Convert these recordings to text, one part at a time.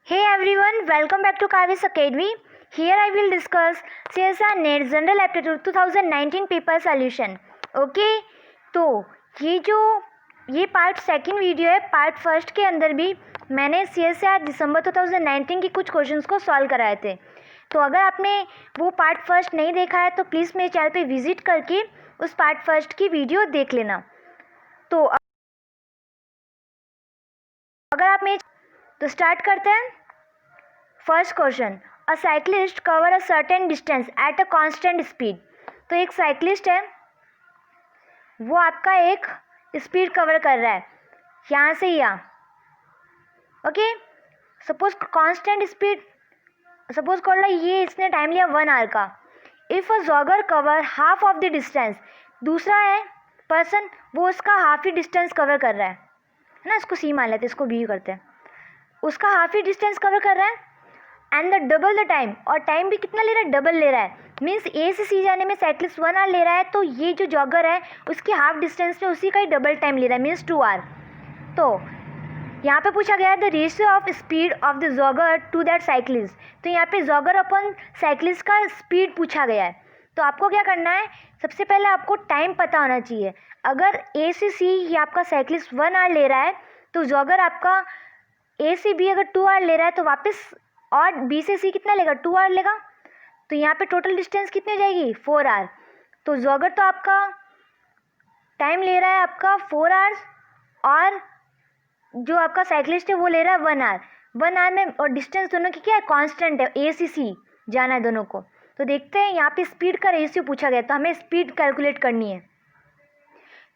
Hey everyone, welcome back to Kavis Academy. Here I will discuss CSR NET General Aptitude 2019 paper solution. Okay, तो ये part second video है. Part first के अंदर भी मैंने CSR दिसंबर 2019 की कुछ क्वेश्चंस को सॉल्व कराए थे. तो अगर आपने वो पार्ट फर्स्ट नहीं देखा है तो प्लीज़ मेरे चैनल पे विजिट करके उस पार्ट फर्स्ट की वीडियो देख लेना. तो अगर आप मेरे तो स्टार्ट करते हैं. First question, a cyclist cover a certain distance at a constant speed. तो एक साइक्लिस्ट है, वो आपका एक स्पीड कवर कर रहा है यहाँ से यहाँ. Okay, suppose constant speed, suppose कर लो ये इसने टाइम लिया 1 आवर का. If a jogger cover half of the distance, दूसरा है पर्सन, वो उसका हाफ ही डिस्टेंस कवर कर रहा है ना. इसको सी मान लेते हैं, इसको बी करते हैं. उसका हाफ ही डिस्टेंस कवर कर रहा है and the double the time, और टाइम भी कितना ले रहा है, डबल ले रहा है. मीन्स ए से सी जाने में साइक्लिस्ट 1 आवर ले रहा है, तो ये जो जॉगर है उसकी हाफ डिस्टेंस में उसी का ही डबल टाइम ले रहा है, मीन्स 2 आवर. तो यहाँ पे पूछा गया है the ratio of speed of the jogger to that cyclist. तो यहाँ पे जॉगर अपन साइक्लिस्ट का स्पीड पूछा गया है. तो आपको क्या करना है, सबसे पहले आपको टाइम पता होना चाहिए. अगर ए से सी ये आपका साइक्लिस्ट 1 आवर ले रहा है, तो जॉगर आपका ए से बी अगर 2 आवर ले रहा है, तो वापस और बी से सी कितना लेगा, 2 आवर लेगा. तो यहाँ पे टोटल डिस्टेंस कितनी हो जाएगी, 4 आवर. तो जॉगर तो आपका टाइम ले रहा है आपका 4 आवर्स, और जो आपका साइक्लिस्ट है वो ले रहा है 1 आवर. 1 आवर में, और डिस्टेंस दोनों की क्या है, कांस्टेंट है, ए से सी जाना है दोनों को. तो देखते हैं यहाँ पे स्पीड का रेशियो पूछा गया, तो हमें स्पीड कैलकुलेट करनी है.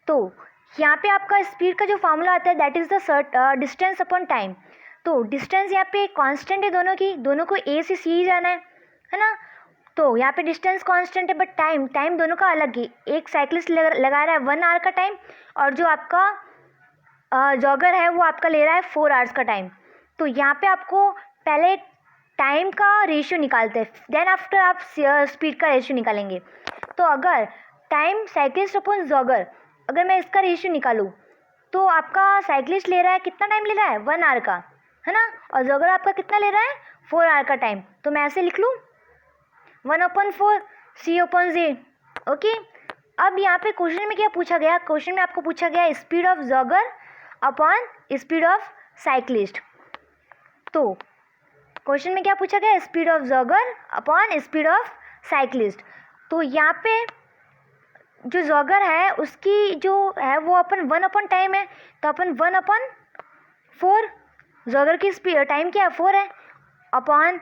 तो यहाँ पे आपका स्पीड का जो फॉर्मूला आता है that is the distance upon time. तो डिस्टेंस यहाँ पे कांस्टेंट है दोनों को ए से सी ही जाना है ना. तो यहाँ पे डिस्टेंस कांस्टेंट है, बट टाइम दोनों का अलग ही. एक साइक्लिस्ट लगा रहा है 1 आवर का टाइम, और जो आपका जॉगर है वो आपका ले रहा है 4 आवर्स का टाइम. तो यहाँ पे आपको पहले टाइम का रेशियो निकालते हैं, देन आफ्टर आप स्पीड का रेशियो निकालेंगे. तो अगर टाइम साइक्लिस्ट अपॉन जॉगर, अगर मैं इसका रेशियो निकालूँ, तो आपका साइक्लिस्ट ले रहा है, कितना टाइम ले रहा है, 1 आवर का, है ना. और जॉगर आपका कितना ले रहा है, 4 आवर का टाइम. तो मैं ऐसे लिख लूँ 1/4 C/Z. ओके, अब यहाँ पे क्वेश्चन में क्या पूछा गया, क्वेश्चन में आपको पूछा गया speed of jogger upon speed of cyclist. तो क्वेश्चन में क्या पूछा गया, speed of jogger upon speed of cyclist. तो यहाँ पे जो जॉगर है उसकी जो है वो अपन 1 टाइम है, तो अपन 1/4, जॉगर की स्पीड टाइम क्या है 4 है, अपॉन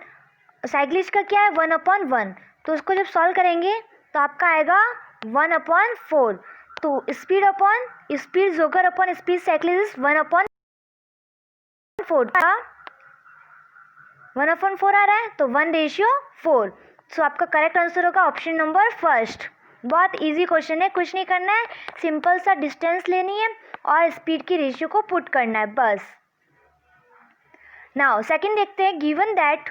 साइक्लिस्ट का क्या है 1/1. तो उसको जब सॉल्व करेंगे तो आपका आएगा 1/4. तो speed jogger upon speed cyclist 1/4, 1/4 आ रहा है, तो 1/4. सो आपका करेक्ट आंसर होगा ऑप्शन नंबर फर्स्ट. बहुत इजी क्वेश्चन है, कुछ नहीं करना है, सिंपल सा डिस्टेंस लेनी है और स्पीड की रेशियो को पुट करना है बस. नाउ सेकंड देखते हैं, गिवन दैट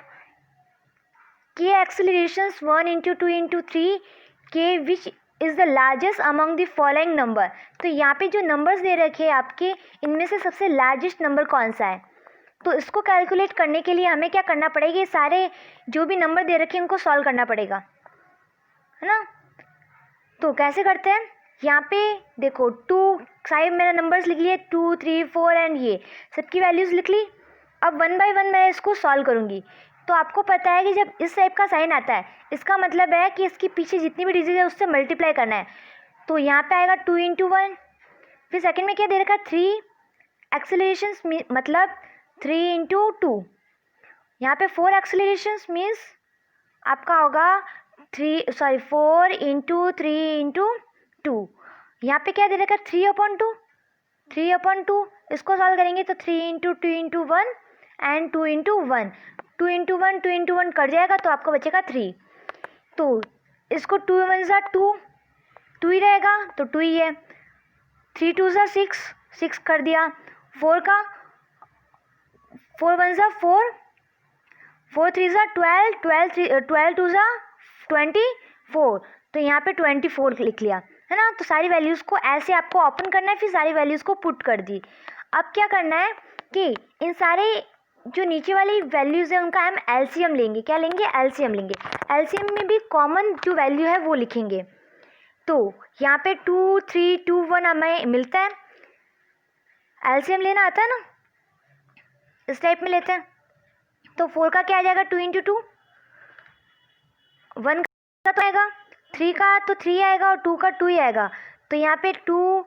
के एक्सेलरेशंस 1 × 2 × 3 के which is the largest among the following number. तो यहाँ पे जो नंबर्स दे रखे हैं आपके, इनमें से सबसे लार्जेस्ट नंबर कौन सा है. तो इसको कैलकुलेट करने के लिए हमें क्या करना पड़ेगा, ये सारे जो भी नंबर दे रखे हैं उनको सॉल्व करना पड़ेगा, है ना. तो कैसे करते हैं, यहाँ पे देखो 2 साइड मेरा नंबर्स लिख लिए, 2 3 4 एंड ये सबकी वैल्यूज़ लिख ली. अब 1 बाय 1 मैं इसको सॉल्व करूँगी. तो आपको पता है कि जब इस टाइप का साइन आता है, इसका मतलब है कि इसके पीछे जितनी भी डिजिट है उससे मल्टीप्लाई करना है. तो यहाँ पे आएगा 2 × 1. फिर सेकंड में क्या दे रखा है, 3 एक्सेलरेशंस, मतलब 3 × 2. यहाँ पे 4 एक्सेलरेशंस मीन्स आपका होगा 4 × 3 × 2. यहाँ पे क्या दे रखा है 3/2. 3/2 इसको सॉल्व करेंगे तो 3 × 2 × 1 एंड 2 × 1. 2 × 1 2 × 1 कट जाएगा, तो आपको बचेगा 3. तो इसको 2 × 1 = 2, 2 ही रहेगा, तो 2 ही है. 3 × 2 = 6, 6 कर दिया. 4 का 4 × 1 = 4, 4 × 3 = 12, 12 × 2 = 24. तो यहाँ पे 24 लिख लिया, है ना. तो सारी वैल्यूज़ को ऐसे आपको ओपन करना है, फिर सारी वैल्यूज़ को पुट कर दी. अब क्या करना है कि इन सारे जो नीचे वाली वैल्यूज़ है उनका हम एलसीएम लेंगे। क्या लेंगे? एलसीएम लेंगे। एलसीएम में भी कॉमन जो वैल्यू है वो लिखेंगे। तो यहाँ पे 2, 3, 2, 1 हमें मिलता है। एलसीएम लेना आता है ना, इस टाइप में लेते हैं। तो 4 का क्या आ जाएगा? 2 × 2। 1 का तो आएगा, 3 का तो 3 आएगा और 2 का 2 ही आएगा। तो यहाँ पे 2,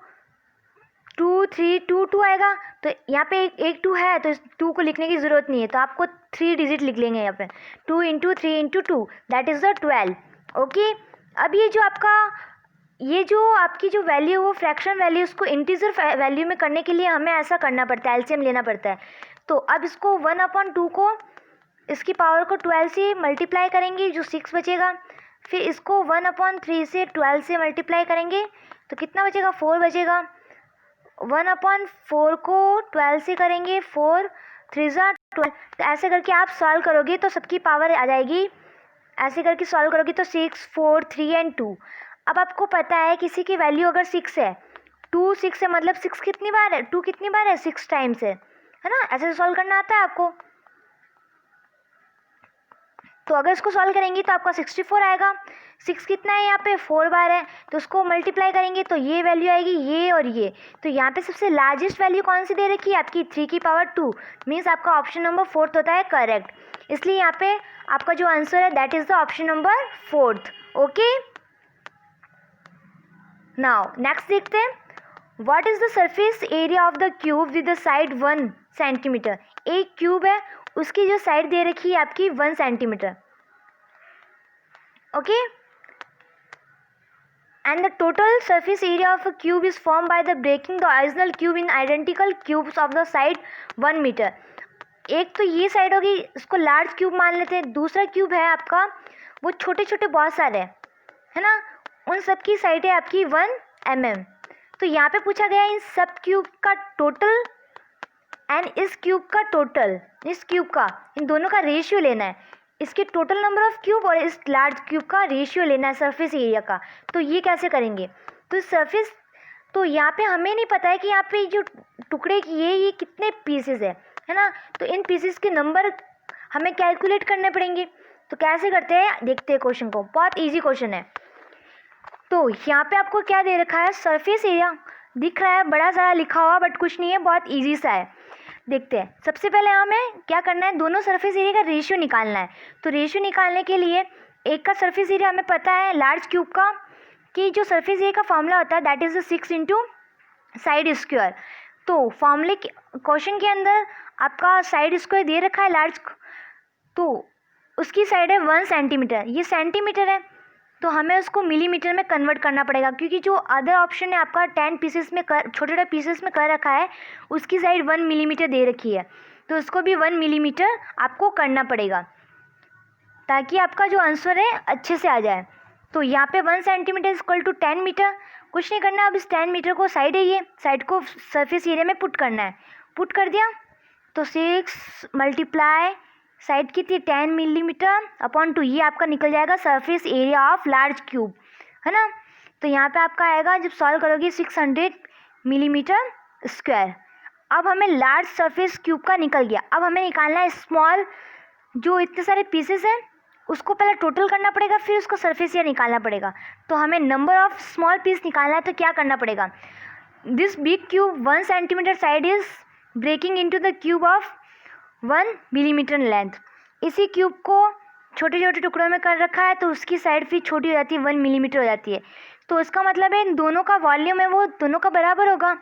2, 3, 2, 2 आएगा। तो यहाँ पे एक 2 है तो इस 2 को लिखने की ज़रूरत नहीं है, तो आपको 3 डिजिट लिख लेंगे यहाँ पे। 2 × 3 × 2 दैट इज़ द 12। ओके, अब ये जो आपकी जो वैल्यू है वो फ्रैक्शन वैल्यू, उसको इंटीजर वैल्यू में करने के लिए हमें ऐसा करना पड़ता है, एलसीएम लेना पड़ता है। तो अब इसको 1/2 को, इसकी पावर को 12 से मल्टीप्लाई करेंगे, जो 6 बचेगा। फिर इसको 1/3 से 12 से मल्टीप्लाई करेंगे तो कितना बचेगा? 4 बचेगा। 1/4 को 12 से करेंगे, 4 3 ज़ा 12। तो ऐसे करके आप सॉल्व करोगे तो सबकी पावर आ जाएगी। ऐसे करके सॉल्व करोगे तो 6, 4, 3 एंड 2। अब आपको पता है किसी की वैल्यू अगर 6 है, 2 6 है, मतलब 6 कितनी बार है? 2 कितनी बार है? 6 टाइम्स है ना? ऐसे सॉल्व करना आता है आपको। तो अगर इसको सॉल्व करेंगे तो आपका 64 आएगा। 6 कितना है? यहाँ पे 4 बार है, तो उसको मल्टीप्लाई करेंगे तो ये वैल्यू आएगी, ये और ये। तो यहाँ पे सबसे लार्जेस्ट वैल्यू कौन सी दे रखी है? आपकी 3 की पावर 2। मीन्स आपका ऑप्शन नंबर 4 होता है करेक्ट। इसलिए यहाँ पे आपका जो आंसर है that is the option number 4। Okay, now next देखते हैं। What is the surface area of the cube with the side 1 centimetre. एक क्यूब है, उसकी जो साइड दे रखी है आपकी 1 centimetre. Okay, and the total surface area of a cube is formed by the breaking the original cube in identical cubes of the side 1 meter। एक तो ये साइड होगी, इसको लार्ज क्यूब मान लेते हैं। दूसरा क्यूब है आपका, वो छोटे छोटे बहुत सारे हैं, है ना, उन सब की साइड है आपकी 1 mm। तो यहाँ पे पूछा गया इन सब क्यूब का टोटल एंड इस क्यूब का टोटल, इस क्यूब का, इन दोनों का रेशियो लेना है। इसके टोटल नंबर ऑफ क्यूब और इस लार्ज क्यूब का रेशियो लेना है सरफेस एरिया का। तो ये कैसे करेंगे? तो इस सरफेस, तो यहाँ पे हमें नहीं पता है कि यहाँ पे जो टुकड़े की ये कितने पीसेस है ना, तो इन पीसेस के नंबर हमें कैलकुलेट करने पड़ेंगे। तो कैसे करते हैं देखते हैं क्वेश्चन को। बहुत ईजी क्वेश्चन है। तो यहाँ पे आपको क्या दे रखा है? सरफेस एरिया दिख रहा है, बड़ा सारा लिखा हुआ, बट कुछ नहीं है, बहुत ईजी सा है। देखते हैं। सबसे पहले हमें क्या करना है? दोनों सरफेस एरिया का रेशियो निकालना है। तो रेशियो निकालने के लिए एक का सरफेस एरिया हमें पता है लार्ज क्यूब का, कि जो सरफेस एरिया का फॉर्मूला होता है दैट इज़ 6 × साइड स्क्वायर। तो फॉर्मूले क्वेश्चन के अंदर आपका साइड स्क्वायर दे रखा है लार्ज, तो उसकी साइड है 1 सेंटीमीटर। ये सेंटीमीटर है, तो हमें उसको मिलीमीटर में कन्वर्ट करना पड़ेगा, क्योंकि जो अदर ऑप्शन है आपका 10 पीसेस में कर, छोटे छोटे पीसेस में कर रखा है, उसकी साइड 1 मिलीमीटर दे रखी है। तो उसको भी 1 मिलीमीटर आपको करना पड़ेगा, ताकि आपका जो आंसर है अच्छे से आ जाए। तो यहाँ पे 1 सेंटीमीटर इक्वल टू 10 मीटर। कुछ नहीं करना, अब इस 10 मीटर को साइड है, ये साइड को सरफेस एरिया में पुट करना है। पुट कर दिया तो 6 मल्टीप्लाई साइड की थी 10 मिलीमीटर अपॉन 2, ये आपका निकल जाएगा surface area of large cube, है ना। तो यहाँ पे आपका आएगा, जब सॉल्व करोगे 600 मिलीमीटर स्क्वायर। अब हमें लार्ज सरफेस क्यूब का निकल गया। अब हमें निकालना है स्मॉल, जो इतने सारे पीसेस हैं उसको पहले टोटल करना पड़ेगा, फिर उसको सरफेस एरिया निकालना पड़ेगा। तो हमें नंबर ऑफ स्मॉल पीस निकालना है, तो क्या करना पड़ेगा? This big cube 1 centimetre side is breaking into the cube of 1 millimetre length. इसी क्यूब को छोटे छोटे टुकड़ों में कर रखा है, तो उसकी साइड फिर छोटी हो जाती है, 1 मिलीमीटर हो जाती है। तो इसका मतलब है इन दोनों का वॉल्यूम है वो दोनों का बराबर होगा।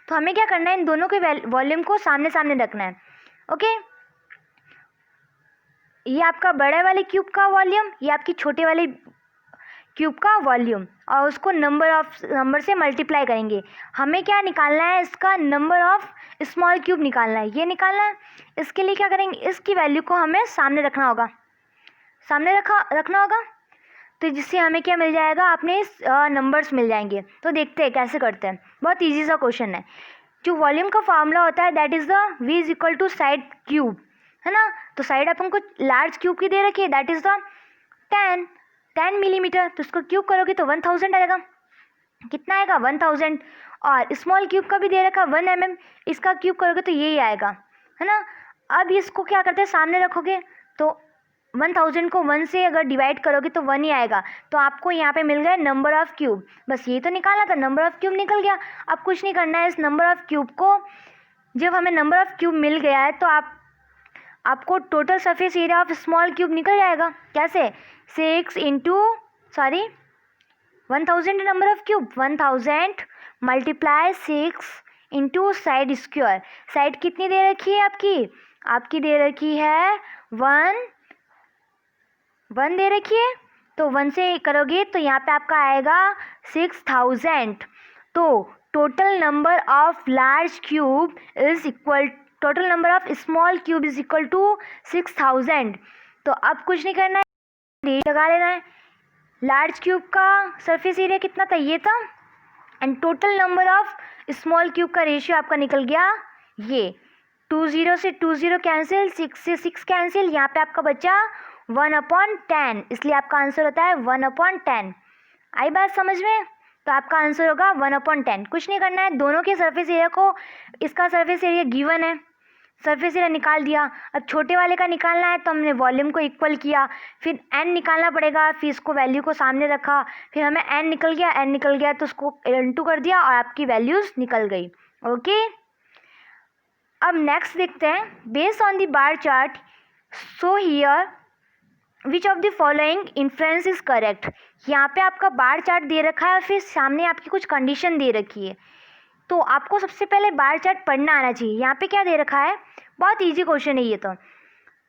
तो हमें क्या करना है? इन दोनों के वॉल्यूम को सामने सामने रखना है। ओके, ये आपका बड़े वाले क्यूब का वॉल्यूम, ये आपकी छोटे वाले क्यूब का वॉल्यूम, और उसको नंबर से मल्टीप्लाई करेंगे। हमें क्या निकालना है? इसका नंबर ऑफ स्मॉल क्यूब निकालना है, ये निकालना है। इसके लिए क्या करेंगे? इसकी वैल्यू को हमें सामने रखना होगा, सामने रखना होगा, तो जिससे हमें क्या मिल जाएगा? अपने नंबर्स मिल जाएंगे। तो देखते हैं कैसे करते हैं। बहुत ईजी सा क्वेश्चन है। जो वॉल्यूम का फार्मूला होता है that is the V is equal to side cube, है ना। तो साइड अपन को लार्ज क्यूब की दे रखी है दैट इज़ द 10 मिलीमीटर। तो उसको क्यूब करोगे तो 1000 आएगा। कितना आएगा? 1000। और स्मॉल क्यूब का भी दे रखा 1 mm, इसका क्यूब करोगे तो यही आएगा, है ना। अब इसको क्या करते हैं, सामने रखोगे तो 1000 को 1 से अगर डिवाइड करोगे तो 1 ही आएगा। तो आपको यहाँ पे मिल गया नंबर ऑफ़ क्यूब, बस ये तो निकालना था, नंबर ऑफ़ क्यूब निकल गया। अब कुछ नहीं करना है, इस नंबर ऑफ़ क्यूब को, जब हमें नंबर ऑफ़ क्यूब मिल गया है तो आपको total surface area of small cube निकल जाएगा। कैसे, 6 into 1000 number of cube, 1000 multiply 6 into side square. Side कितनी दे रखी है आपकी दे रखी है 1 दे रखी है, तो 1 से करोगे तो यहाँ पे आपका आएगा 6000। तो total number of large cube is equal, total number of small cube is equal to 6000। तो अब कुछ नहीं करना है, रेट लगा लेना है। लार्ज क्यूब का सरफेस एरिया कितना था, ये था, and total number of small cube का रेशियो आपका निकल गया ये। 20 से 20 कैंसिल, 6 से 6 कैंसिल, यहाँ पे आपका बचा 1/10, इसलिए आपका आंसर होता है 1/10। आई बात समझ में? तो आपका आंसर होगा 1/10। कुछ नहीं करना है, दोनों के सरफेस एरिया को, इसका सरफेस एरिया गिवन है, सरफेस एरिया निकाल दिया। अब छोटे वाले का निकालना है तो हमने वॉल्यूम को इक्वल किया, फिर n निकालना पड़ेगा, फिर इसको वैल्यू को सामने रखा, फिर हमें n निकल गया तो उसको इंटू कर दिया और आपकी वैल्यूज़ निकल गई। ओके, अब नेक्स्ट देखते हैं, based on the bar chart so here which of the following inference is correct. यहाँ पे आपका बार चार्ट दे रखा है, फिर सामने आपकी कुछ कंडीशन दे रखी है, तो आपको सबसे पहले बार चार्ट पढ़ना आना चाहिए। यहाँ पे क्या दे रखा है, बहुत इजी क्वेश्चन है ये तो,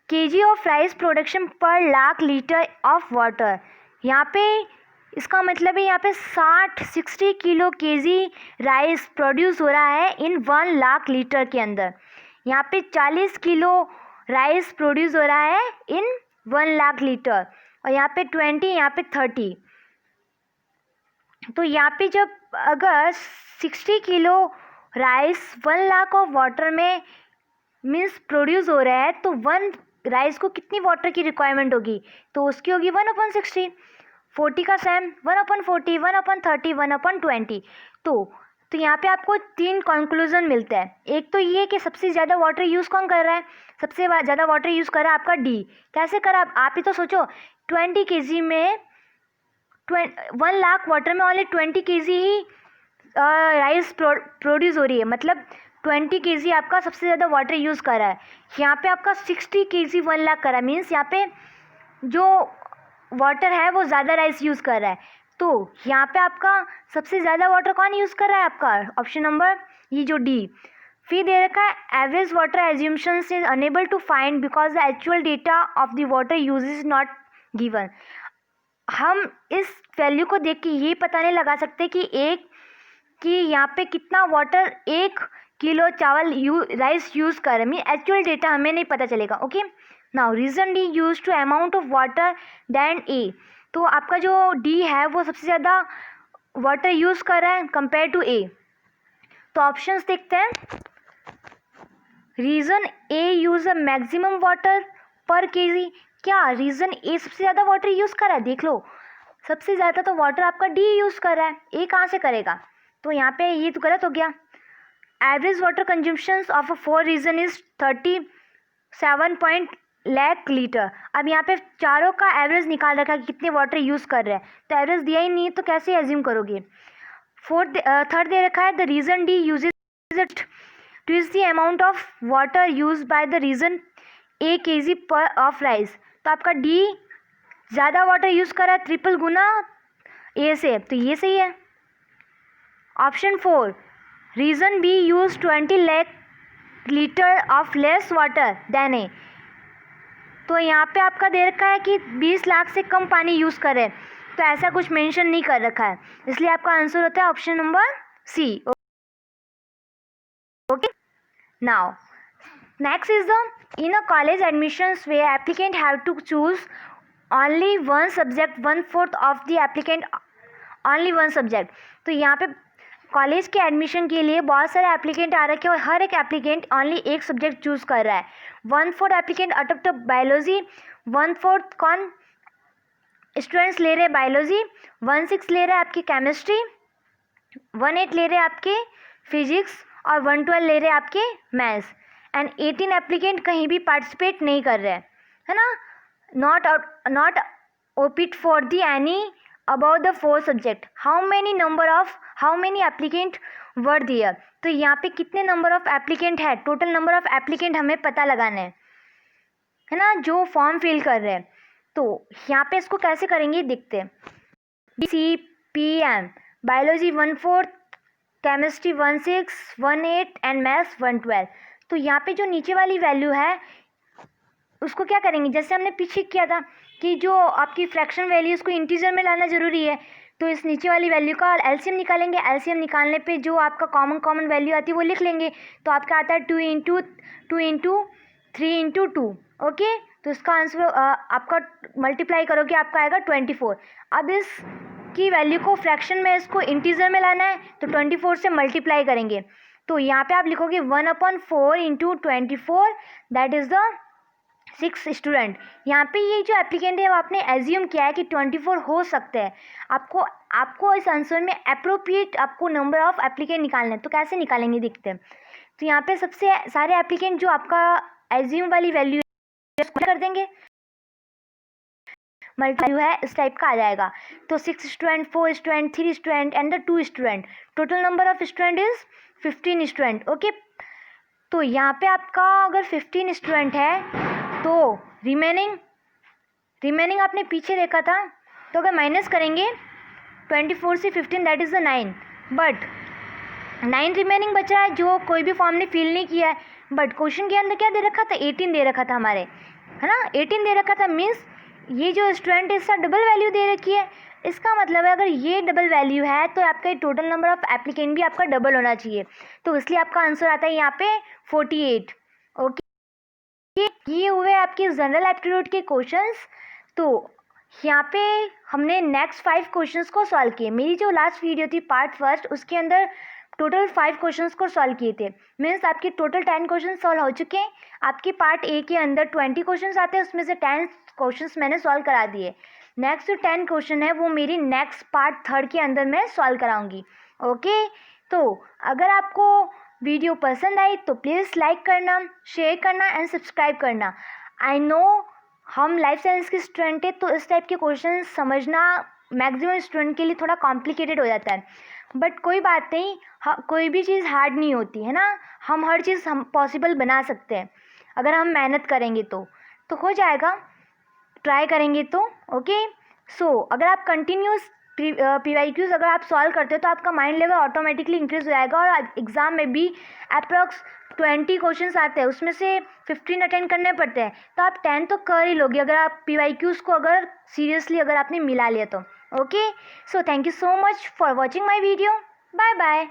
केजी ऑफ राइस प्रोडक्शन पर लाख लीटर ऑफ वाटर। यहाँ पे इसका मतलब है यहाँ पे 60 किलो केजी राइस प्रोड्यूस हो रहा है इन 1 लाख लीटर के अंदर। यहाँ पे 40 किलो राइस प्रोड्यूस हो रहा है इन 1 लाख लीटर, और यहाँ पे 20, यहाँ पे 30। तो यहाँ पे जब अगर 60 kilo rice 1 lakh of water में मीन्स प्रोड्यूस हो रहा है, तो 1 राइस को कितनी वाटर की रिक्वायरमेंट होगी, तो उसकी होगी 1/60। 40 का सेम, 1/40, 1/30, 1/20। तो यहाँ पे आपको 3 कंक्लूजन मिलता है। एक तो ये कि सबसे ज़्यादा वाटर यूज़ कौन कर रहा है, सबसे ज़्यादा वाटर यूज़ कर रहा है आपका डी। कैसे करा, आप ही तो सोचो, 20 kg में 1 लाख वाटर में ओनली 20 kg ही राइस प्रोड्यूस हो रही है, मतलब 20 kg आपका सबसे ज़्यादा वाटर यूज़ कर रहा है। यहाँ पे आपका 60 kg 1 लाख करा, मीन्स यहाँ पे जो वाटर है वो ज़्यादा राइस यूज़ कर रहा है। तो यहाँ पे आपका सबसे ज़्यादा वाटर कौन यूज़ कर रहा है, आपका ऑप्शन नंबर ये जो डी। फिर दे रखा है average water assumptions is unable to find because the actual data of the water use is not given. हम इस वैल्यू को देख के ये पता नहीं लगा सकते कि यहाँ पे कितना वाटर 1 किलो चावल राइस यूज़ कर रहे हैं, एक्चुअल डेटा हमें नहीं पता चलेगा। Okay, now reason D use to amount of water than A. तो आपका जो डी है वो सबसे ज़्यादा वाटर यूज़ कर रहा है कंपेयर टू ए। तो ऑप्शंस देखते हैं, reason A use a maximum water पर केजी। क्या रीज़न ए सबसे ज़्यादा वाटर यूज़ कर रहा है, देख लो, सबसे ज़्यादा तो वाटर आपका डी यूज़ कर रहा है, ए कहाँ से करेगा, तो यहाँ पे ये तो गलत हो गया। Average water consumptions of a 4 region is 37 lakh litre. अब यहाँ पे चारों का एवरेज निकाल रखा है कि कितने वाटर यूज़ कर रहे हैं, तो एवरेज दिया ही नहीं है तो कैसे एज्यूम करोगे। थर्ड दे रखा है the region D uses to is the amount of water use by the region a KG per of rice. तो आपका डी ज़्यादा वाटर यूज़ कर रहा है, 3 गुना ए से, तो ये सही है। Option 4 reason B use 20 lakh litre of less water than A. तो यहाँ पे आपका दे रखा है कि 20 लाख से कम पानी यूज़ करें, तो ऐसा कुछ मेंशन नहीं कर रखा है, इसलिए आपका आंसर होता है option number C. Okay, now next is the in a college admissions way applicant have to choose only 1 subject 1/4 of the applicant only 1 subject. तो यहाँ पे कॉलेज के एडमिशन के लिए बहुत सारे एप्लीकेंट आ रखे हैं और हर एक एप्लीकेंट ओनली 1 सब्जेक्ट चूज़ कर रहा है। 1/4 एप्लीकेंट अडॉप्ट बायोलॉजी, 1/4 कौन स्टूडेंट्स ले रहे हैं बायोलॉजी, 1/6 ले रहे हैं आपकी केमिस्ट्री, 1/8 ले रहे हैं आपके फिजिक्स और 1/12 ले रहे हैं आपके मैथ्स। एंड 18 एप्लीकेंट कहीं भी पार्टिसिपेट नहीं कर रहे हैं, है ना. Not opted for the any about the 4 subject. How many applicant were there. तो यहाँ पे कितने नंबर ऑफ एप्लीकेंट है, टोटल नंबर ऑफ एप्लीकेंट हमें पता लगाना है ना, जो फॉर्म फिल कर रहे हैं. तो यहाँ पे इसको कैसे करेंगे देखते हैं. CPM biology 1/4, chemistry 1/6, 1/8 and maths 1/12. तो यहाँ पे जो नीचे वाली वैल्यू है उसको क्या करेंगे, जैसे हमने पीछे किया था कि जो आपकी फ्रैक्शन वैल्यू उसको इंटीजर में लाना ज़रूरी है. तो इस नीचे वाली वैल्यू का एलसीएम निकालेंगे. एलसीएम निकालने पे जो आपका कॉमन वैल्यू आती है वो लिख लेंगे. तो आपका आता है 2 × 3 × 2. ओके, तो इसका आंसर आपका मल्टीप्लाई करोगे आपका आएगा 24. अब इस की वैल्यू को फ्रैक्शन में इसको इंटीजर में लाना है तो 24 से मल्टीप्लाई करेंगे. तो यहाँ पे आप लिखोगे 1/4 × 24, दैट इज़ द 6 स्टूडेंट. यहाँ पे ये जो एप्लीकेंट है वो आपने एज्यूम किया है कि 24 हो सकते हैं. आपको इस आंसर में अप्रोप्रिएट आपको नंबर ऑफ एप्लीकेंट निकालने हैं. तो कैसे निकालेंगे देखते हैं. तो यहाँ पे सबसे सारे एप्लीकेंट जो आपका एज्यूम वाली वैल्यू कर देंगे, मल्टीप्लाई है इस टाइप का आ जाएगा. तो 6 student, 4 student, 3 student and the 2 student. Total number of student is 15 student. Okay, तो यहाँ पे आपका अगर 15 स्टूडेंट है तो रिमेनिंग आपने पीछे देखा था, तो अगर माइनस करेंगे 24 से 15 that is the 9. But 9 remaining बचा है जो कोई भी फॉर्म ने फिल नहीं किया है. बट क्वेश्चन के अंदर क्या दे रखा था, 18 दे रखा था हमारे, है ना. 18 दे रखा था मीन्स ये जो स्टूडेंट है इसका डबल वैल्यू दे रखी है. इसका मतलब है अगर ये डबल वैल्यू है तो आपका टोटल नंबर ऑफ एप्लीकेंट भी आपका डबल होना चाहिए. तो इसलिए आपका आंसर आता है यहाँ पे 48. ओके, ये हुए आपके जनरल एप्टीट्यूड के क्वेश्चंस. तो यहाँ पे हमने नेक्स्ट 5 क्वेश्चंस को सॉल्व किए. मेरी जो लास्ट वीडियो थी पार्ट फर्स्ट, उसके अंदर टोटल 5 क्वेश्चंस को सॉल्व किए थे. मीन्स आपके टोटल 10 क्वेश्चन सॉल्व हो चुके हैं. आपके पार्ट ए के अंदर 20 क्वेश्चंस आते हैं, उसमें से 10 क्वेश्चंस मैंने सॉल्व करा दिए. नेक्स्ट जो 10 क्वेश्चन है वो मेरी नेक्स्ट पार्ट थर्ड के अंदर मैं सॉल्व कराऊंगी. ओके, तो अगर आपको वीडियो पसंद आई तो प्लीज़ लाइक करना, शेयर करना एंड सब्सक्राइब करना. आई नो हम लाइफ साइंस के स्टूडेंट हैं तो इस टाइप के क्वेश्चन समझना मैक्सिमम स्टूडेंट के लिए थोड़ा कॉम्प्लिकेटेड हो जाता है. बट कोई बात नहीं, कोई भी चीज़ हार्ड नहीं होती है ना. हम हर चीज़ हम पॉसिबल बना सकते हैं अगर हम मेहनत करेंगे तो हो जाएगा, ट्राई करेंगे तो. ओके, सो अगर आप कंटिन्यूस PYQs अगर आप सॉल्व करते हो तो आपका माइंड लेवल ऑटोमेटिकली इंक्रीज हो जाएगा. और एग्ज़ाम में भी अप्रॉक्स 20 क्वेश्चंस आते हैं, उसमें से 15 अटेंड करने पड़ते हैं. तो आप 10 तो कर ही लोगे अगर आप PYQs को अगर सीरियसली अगर आपने मिला लिया तो. Okay, so thank you so much for watching my video. Bye bye.